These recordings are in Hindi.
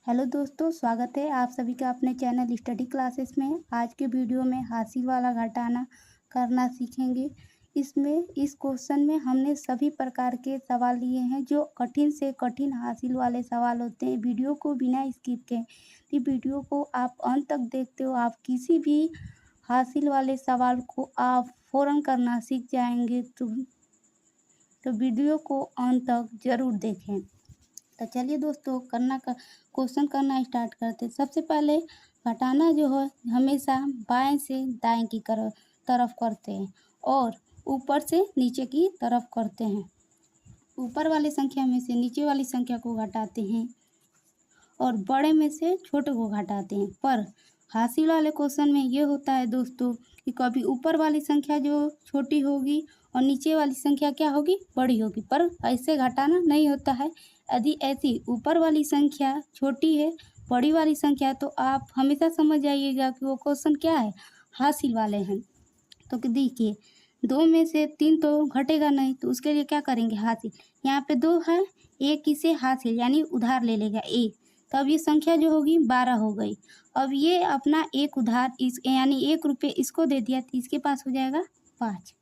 हेलो दोस्तों, स्वागत है आप सभी का अपने चैनल स्टडी क्लासेस में। आज के वीडियो में हासिल वाला घटाना करना सीखेंगे। इसमें इस क्वेश्चन में हमने सभी प्रकार के सवाल लिए हैं जो कठिन से कठिन हासिल वाले सवाल होते हैं। वीडियो को बिना स्किप के ये वीडियो को आप अंत तक देखते हो, आप किसी भी हासिल वाले सवाल को आप फ़ौरन करना सीख जाएंगे। तो वीडियो को अंत तक ज़रूर देखें। तो चलिए दोस्तों, क्वेश्चन करना स्टार्ट करते हैं। सबसे पहले घटाना जो है हमेशा बाएं से दाएं की तरफ करते हैं और ऊपर से नीचे की तरफ करते हैं। ऊपर वाली संख्या में से नीचे वाली संख्या को घटाते हैं और बड़े में से छोटे को घटाते हैं। पर हासिल वाले क्वेश्चन में ये होता है दोस्तों कि कभी ऊपर वाली संख्या जो छोटी होगी और नीचे वाली संख्या क्या होगी, बड़ी होगी। पर ऐसे घटाना नहीं होता है। यदि ऐसी ऊपर वाली संख्या छोटी है, बड़ी वाली संख्या, तो आप हमेशा समझ जाइएगा कि वो क्वेश्चन क्या है, हासिल वाले हैं। तो देखिए, 2 में से 3 तो घटेगा नहीं, तो उसके लिए क्या करेंगे, हासिल। यहाँ पे 2 है, एक इसे हासिल यानी उधार ले लेगा 1, तब ये संख्या जो होगी 12 हो गई। अब ये अपना एक उधार इस यानी 1 रुपये इसको दे दिया, तो इसके पास हो जाएगा 5।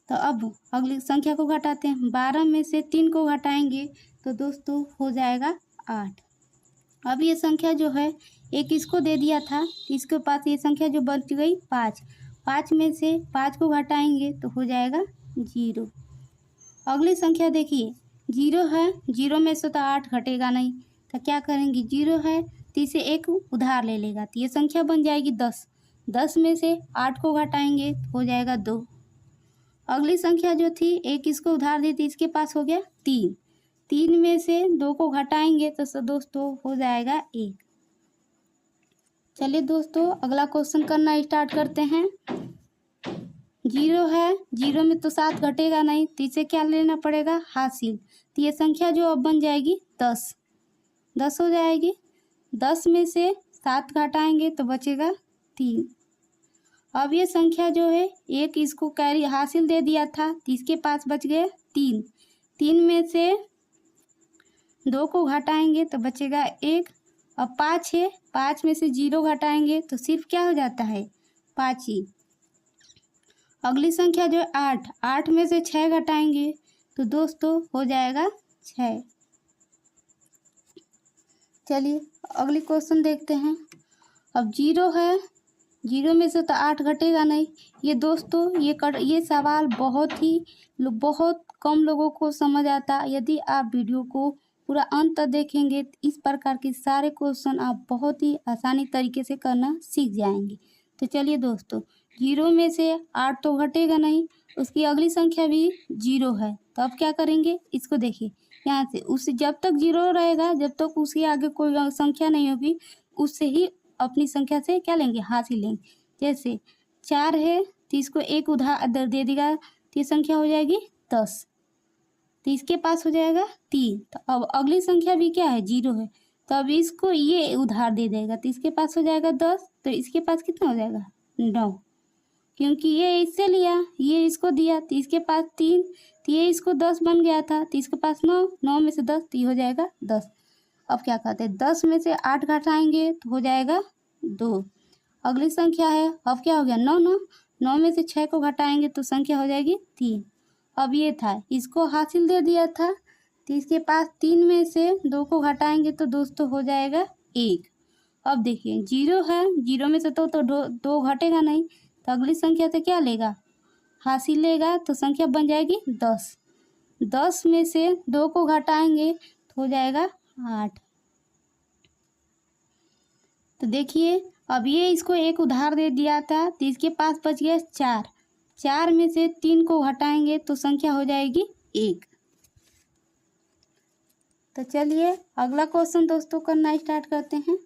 तो अब अगली संख्या को घटाते हैं। 12 में से 3 को घटाएंगे तो दोस्तों हो जाएगा 8। अब ये संख्या जो है एक इसको दे दिया था, इसके पास ये संख्या जो बच गई 5। 5 में से 5 को घटाएंगे तो हो जाएगा 0। अगली संख्या देखिए, 0 है, 0 में से तो 8 घटेगा नहीं, तो क्या करेंगे, 0 है तो इसे एक उधार ले लेगा, तो ये संख्या बन जाएगी 10। 10 में से 8 को घटाएंगे तो हो जाएगा 2। अगली संख्या जो थी एक इसको उधार दी थी, इसके पास हो गया 3। 3 में से 2 को घटाएंगे तो दोस्तों हो जाएगा 1। चलिए दोस्तों, अगला क्वेश्चन करना स्टार्ट करते हैं। 0 है, 0 में तो 7 घटेगा नहीं, तो इसे क्या लेना पड़ेगा, हासिल। तो ये संख्या जो अब बन जाएगी 10। 10 हो जाएगी। 10 में से 7 घटाएंगे तो बचेगा 3। अब ये संख्या जो है एक इसको कैरी हासिल दे दिया था, तो इसके पास बच गए 3। 3 में से 2 को घटाएंगे तो बचेगा 1। अब 5 है, 5 में से 0 घटाएंगे तो सिर्फ क्या हो जाता है, 5 ही। अगली संख्या जो है 8। 8 में से 6 घटाएंगे तो दोस्तों हो जाएगा 6। चलिए अगली क्वेश्चन देखते हैं। अब 0 है, 0 में से तो 8 घटेगा नहीं। ये दोस्तों ये सवाल बहुत कम लोगों को समझ आता। यदि आप वीडियो को पूरा अंत तक देखेंगे तो इस प्रकार के सारे क्वेश्चन आप बहुत ही आसानी तरीके से करना सीख जाएंगे। तो चलिए दोस्तों, 0 में से 8 तो घटेगा नहीं, उसकी अगली संख्या भी 0 है, तो अब क्या करेंगे, इसको देखिए यहाँ से उस जब तक 0 रहेगा, जब तक उसके आगे कोई संख्या नहीं होगी, उससे ही अपनी संख्या से क्या लेंगे, हासिल लेंगे। जैसे 4 है तो इसको एक उधार दे देगा, तो ये संख्या हो जाएगी 10, तो इसके पास हो जाएगा 3। तो अब अगली संख्या भी क्या है, 0 है, तो अब इसको ये उधार दे देगा, तो इसके पास हो जाएगा 10। तो इसके पास कितना हो जाएगा, 9, क्योंकि ये इससे लिया, ये इसको दिया, तो इसके पास 3, तो ये इसको 10 बन गया था, तो इसके पास 9। 9 में से 10 तो ये हो जाएगा 10। अब क्या कहते हैं, 10 में से 8 घटाएंगे तो हो जाएगा 2। अगली संख्या है, अब क्या हो गया, 9। 9 में से 6 को घटाएंगे तो संख्या हो जाएगी 3। अब ये था, इसको हासिल दे दिया था, तो इसके पास 3 में से 2 को घटाएंगे तो दोस्तों हो जाएगा 1। अब देखिए 0 है, 0 में से तो 2 घटेगा नहीं, तो अगली संख्या से क्या लेगा, हासिल लेगा, तो संख्या बन जाएगी 10। 10 में से 2 को घटाएंगे तो हो जाएगा 8। तो देखिए अब ये इसको एक उधार दे दिया था, तो इसके पास बच गया 4। 4 में से 3 को घटाएंगे तो संख्या हो जाएगी 1। तो चलिए अगला क्वेश्चन दोस्तों करना स्टार्ट करते हैं।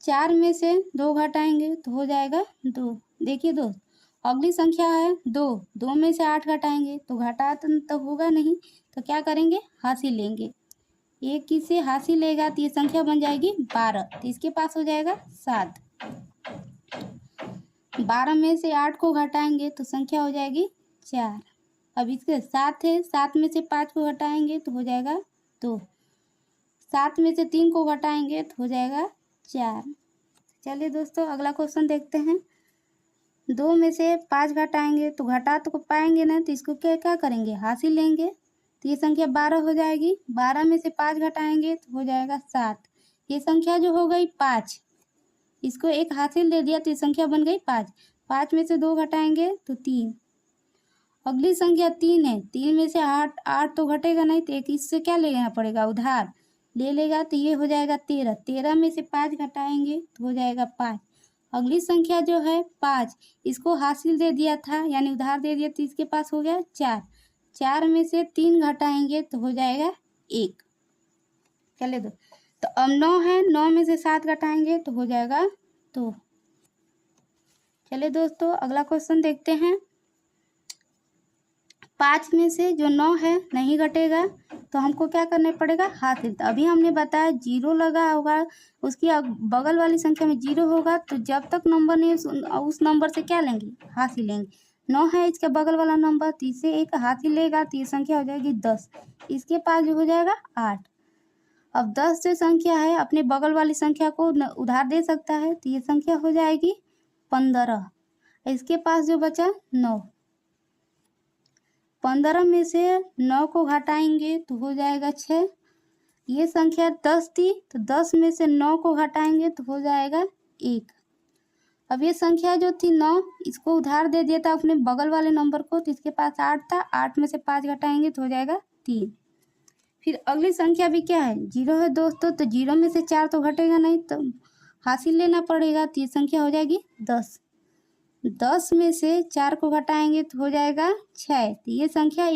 4 में से 2 घटाएंगे तो हो जाएगा 2। देखिए दोस्त, अगली संख्या है 2। 2 में से 8 घटाएंगे तो घटा तो होगा नहीं, तो क्या करेंगे, हासिल लेंगे। एक इसे हासिल लेगा तो ये संख्या बन जाएगी 12, तो इसके पास हो जाएगा 7। 12 में से 8 को घटाएंगे तो संख्या हो जाएगी 4। अब इसके 7 है, 7 में से 5 को घटाएंगे तो हो जाएगा 2। 7 में से 3 को घटाएंगे तो हो जाएगा 4। चलिए दोस्तों अगला क्वेश्चन देखते हैं। 2 में से 5 घटाएंगे तो घटा तो पाएंगे ना, तो इसको क्या क्या करेंगे, हासिल लेंगे। तो ये संख्या 12 हो जाएगी। 12 में से 5 घटाएंगे तो हो जाएगा 7। ये संख्या जो हो गई 5, इसको एक हासिल दे दिया तो ये संख्या बन गई 5। 5 में से 2 घटाएंगे तो 3। अगली संख्या 3 है। 3 में से 8 तो घटेगा नहीं, तो एक इससे क्या लेना पड़ेगा, उधार ले लेगा, तो ये हो जाएगा 13। 13 में से 5 घटाएंगे तो हो जाएगा 5। अगली संख्या जो है 5, इसको हासिल दे दिया था यानी उधार दे दिया, तो इसके पास हो गया 4। 4 में से 3 घटाएंगे तो हो जाएगा 1। चले दो, तो अब 9 है। 9 में से 7 घटाएंगे तो हो जाएगा 2। चलिए दोस्तों अगला क्वेश्चन देखते हैं। 5 में से जो 9 है नहीं घटेगा, तो हमको क्या करना पड़ेगा, हासिल। तो अभी हमने बताया 0 लगा होगा, उसकी बगल वाली संख्या में 0 होगा, तो जब तक नंबर नहीं उस नंबर से क्या लेंगे, हासिल लेंगे। 9 है इसके बगल वाला नंबर, तो इसे एक हासिल लेगा तो ये संख्या हो जाएगी 10। इसके पास जो हो जाएगा 8। अब 10 जो संख्या है अपने बगल वाली संख्या को उधार दे सकता है, तो ये संख्या हो जाएगी 15। इसके पास जो बचा 9। 15 में से 9 को घटाएंगे तो हो जाएगा 6। ये संख्या 10 थी, तो 10 में से 9 को घटाएंगे तो हो जाएगा 1। अब ये संख्या जो थी 9, इसको उधार दे दिया था अपने बगल वाले नंबर को, तो इसके पास 8 था। 8 में से 5 घटाएंगे तो हो जाएगा 3। फिर अगली संख्या भी क्या है, 0 है दोस्तों, तो 0 में से 4 तो घटेगा नहीं, तो हासिल लेना पड़ेगा, तो ये संख्या हो जाएगी 10। 10 में से 4 को घटाएंगे तो हो जाएगा 6। तो ये संख्या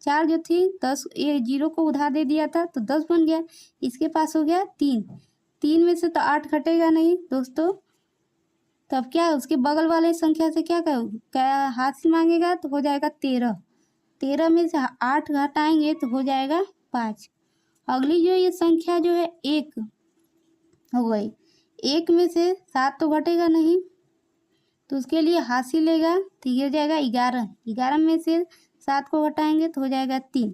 4 जो थी 10, ये 0 को उधार दे दिया था तो 10 बन गया। इसके पास हो गया 3। 3 में से तो 8 घटेगा नहीं दोस्तों, तब क्या उसके बगल वाले संख्या से क्या हासिल मांगेगा, तो हो जाएगा 13। 13 में से 8 घटाएंगे तो हो जाएगा 5। अगली जो ये संख्या जो है 1 हो गई। 1 में से 7 तो घटेगा नहीं, तो उसके लिए हासिल लेगा, तो ये हो जाएगा 11। 11 में से 7 को घटाएंगे तो हो जाएगा 3।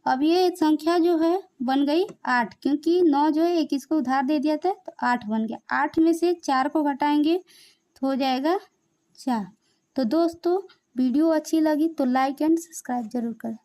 अब ये संख्या जो है बन गई 8, क्योंकि 9 जो है एक इसको उधार दे दिया था, तो 8 बन गया। 8 में से 4 को घटाएंगे तो हो जाएगा 4। तो दोस्तों वीडियो अच्छी लगी तो लाइक एंड सब्सक्राइब जरूर करें।